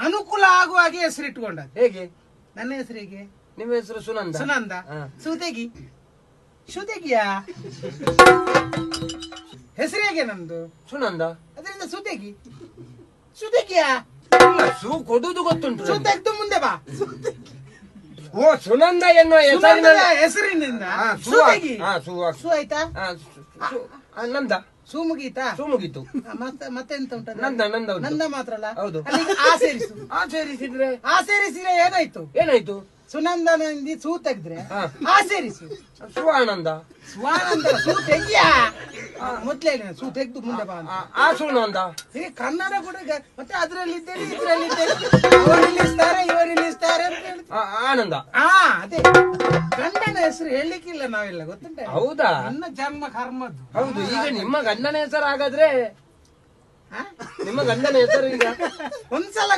ಅನುಕೂಲ ಆಗುವ ಹಾಗೆ ಹೆಸರಿಟ್ಕೊಂಡದ್ದು. ಹೇಗೆ? ನನ್ನ ಹೆಸರಿಗೆ ನಿಮ್ಮ ಹೆಸರು ಸುನಂದ. ಸುನಂದ. ಹಾ. ಸುತೆಗಿ ಸುತೆಗಿಯಾ ಹೆಸರು ಹೇಗೆ ನಮ್ದು? ಸುನಂದ. ಅದರಿಂದ ಸುತೆಗಿ ಸುತೆಗಿಯಾ ಇಲ್ಲ, ಸು ಕೊಡುದು ಗೊತ್ತುಂಟು. ಸು ತೆಗ್ದು ಮುಂದೆ ಬಾ. ಓ ಸುನಂದ ಎನ್ನುವ ಹೆಸರಿನ ಹೆಸರಿನಿಂದ ಹಾ, ಸು ಸುತೆಗಿ. ಹಾ, ಸು ಸು ಆಯ್ತಾ? ನಂದ. ಸು ಮುಗೀತಾ? ಸು ಮುಗೀತು. ಮತ್ತೆಂತ ಉಂಟ? ನಂದ ನಂದ ಉಂಟು. ನಂದ ಮಾತ್ರ ಅಲ್ಲ. ಹೌದು. ಅಲ್ಲಿಗೆ ಆ ಸೇರಿಸು. ಸೇರಿಸಿದ್ರೆ ಸೇರಿಸಿದ್ರೆ ಏನಾಯ್ತು? ಏನಾಯ್ತು? ಸುನಂದನಿಂದ ಸೂ ತೆಗೆದ್ರೆ ಹಾ. ಸೇರಿಸು. ಸುವಾನಂದ. ಸ್ವಾನಂದ ಸೂ ತೆಗಿಯಾ ಮೊದ್ಲೇ ಸೂ ತೆಗ್ದು ಮುಂದೆ ಬಾ ಅಂತ. ಆ ಸುನಂದ. ಈಗ ಕನ್ನಡ ಕೂಡ ಮತ್ತೆ ಅದ್ರಲ್ಲಿದ್ದೇನೆ ಇದ್ರಲ್ಲಿದ್ದೇನೆ, ಅವರು ನಿಲ್ಲಿಸ್ತಾರೆ ಇವರು ನಿಲ್ಲಿಸ್ತಾರೆ ಅಂತ ಹೇಳಿ. ಆನಂದ. ಅದೇ ಗಂಡನ ಹೆಸರು ಹೇಳಲಿಕ್ಕಿಲ್ಲ ನಾವೆಲ್ಲ, ಗೊತ್ತುಂಟ? ಹೌದಾ? ನನ್ನ ಜನ್ಮ ಕರ್ಮದ್ದು. ಹೌದು. ಈಗ ನಿಮ್ಮ ಗಂಡನ ಹೆಸರು ಹಾಗಾದ್ರೆ ನಿಮ್ಮ ಗಂಡನ ಹೆಸರು ಈಗ ಒಂದ್ಸಲ